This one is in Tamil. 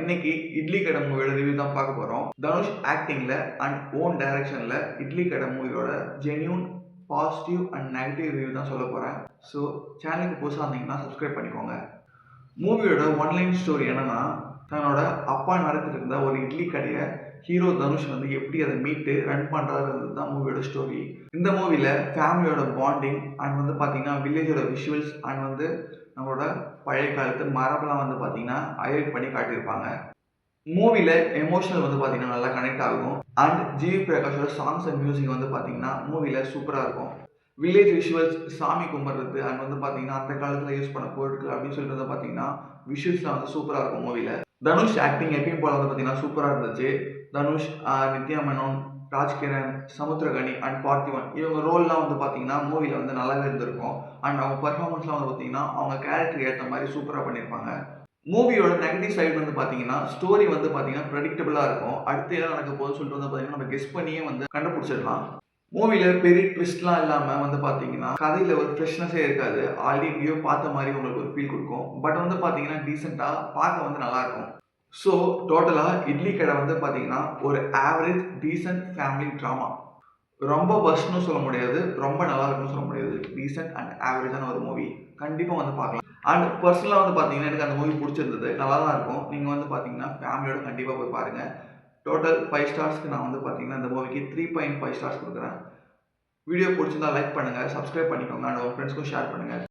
இன்னைக்கு இட்லி கடை மூவியோட ரிவ்யூ தான் பார்க்க போறோம். தனுஷ் ஆக்டிங்ல அண்ட் ஓன் டைரக்ஷன்ல இட்லி கடை மூவியோட genuine positive and negative review தான் சொல்ல போறேன். ஸோ சேனலுக்கு புதுசாக இருந்தீங்கன்னா சப்ஸ்கிரைப் பண்ணிக்கோங்க. மூவியோட ஒன்லைன் ஸ்டோரி என்னன்னா, தன்னோட அப்பா நடத்திட்டு இருந்த ஒரு இட்லி கடையை ஹீரோ தனுஷ் வந்து எப்படி அதை மீட்டு ரன் பண்றாருன்றது தான் மூவியோட ஸ்டோரி. இந்த மூவில ஃபேமிலியோட பாண்டிங் அண்ட் வந்து பார்த்தீங்கன்னா வில்லேஜோட விஷுவல்ஸ் அண்ட் வந்து நம்மளோட பழைய காலத்து மரபெல்லாம் வந்து பார்த்தீங்கன்னா ஹைலைட் பண்ணி காட்டியிருப்பாங்க. மூவில எமோஷனல் வந்து பார்த்தீங்கன்னா நல்லா கனெக்ட் ஆகும். அண்ட் ஜிவி பிரகாஷோட சாங்ஸ் அண்ட் மியூசிக் வந்து பார்த்தீங்கன்னா மூவில சூப்பராக இருக்கும். வில்லேஜ் விஷுவல்ஸ், சாமி கும்பிட்றது அண்ட் வந்து பார்த்தீங்கன்னா அந்த காலத்தில் யூஸ் பண்ண பொருட்கள் அப்படின்னு சொல்லிட்டு வந்து பார்த்தீங்கன்னா விஷுவல்ஸ்லாம் வந்து சூப்பராக இருக்கும் மூவில. தனுஷ் ஆக்டிங் எப்பயும் போல வந்து பார்த்தீங்கன்னா சூப்பராக இருந்துச்சு. தனுஷ், நித்யா மேனன், ராஜ்கிரண், சமுத்திரகனி அண்ட் பார்த்திபன் இவங்க ரோல்லாம் வந்து பார்த்தீங்கன்னா மூவில வந்து நல்லாவே இருந்திருக்கும். அண்ட் அவங்க பர்ஃபார்மன்ஸ்லாம் வந்து பார்த்தீங்கன்னா அவங்க கேரக்டருக்கு ஏற்ற மாதிரி சூப்பராக பண்ணியிருப்பாங்க. மூவியோட நெகட்டிவ் சைடு வந்து பார்த்தீங்கன்னா ஸ்டோரி வந்து பார்த்தீங்கன்னா ப்ரெடிக்டபிளாக இருக்கும். அடுத்து என்ன நடக்க போகுதுன்னு சொல்லிட்டு வந்து பார்த்தீங்கன்னா நம்ம கெஸ் பண்ணியே வந்து கண்டுபிடிச்சிடலாம். மூவில பெரிய ட்விஸ்ட்லாம் இல்லாம வந்து பார்த்தீங்கன்னா கதையில ஒரு ஃப்ரெஷ்னஸே இருக்காது. ஆல்ரெடி எங்கேயோ பார்த்த மாதிரி உங்களுக்கு ஒரு ஃபீல் கொடுக்கும். பட் வந்து பார்த்தீங்கன்னா டீசெண்டா பார்க்க வந்து நல்லா இருக்கும். ஸோ டோட்டலா இட்லி கடை வந்து பார்த்தீங்கன்னா ஒரு ஆவரேஜ் டீசென்ட் ஃபேமிலி ட்ராமா. ரொம்ப பஸ்ட்னு சொல்ல முடியாது, ரொம்ப நல்லா இருக்குன்னு சொல்ல முடியாது. டீசென்ட் அண்ட் ஆவரேஜான ஒரு மூவி. கண்டிப்பா வந்து பார்க்கலாம். அண்ட் பர்சனலா வந்து பார்த்தீங்கன்னா எனக்கு அந்த மூவி பிடிச்சிருந்தது. நல்லா தான் இருக்கும். நீங்க வந்து பார்த்தீங்கன்னா ஃபேமிலியோட கண்டிப்பா போய் பாருங்க. டோட்டல் 5 ஸ்டார்ஸ்க்கு நான் வந்து பார்த்தீங்கன்னா இந்த மூவிக்கு 3.5 ஸ்டார்ஸ் குடுக்குறேன். வீடியோ பிடிச்சிருந்தா லைக் பண்ணுங்க, சப்ஸ்கிரைப் பண்ணிக்கோங்க அண்ட் உங்க ஃப்ரெண்ட்ஸ்க்கும் ஷேர் பண்ணுங்க.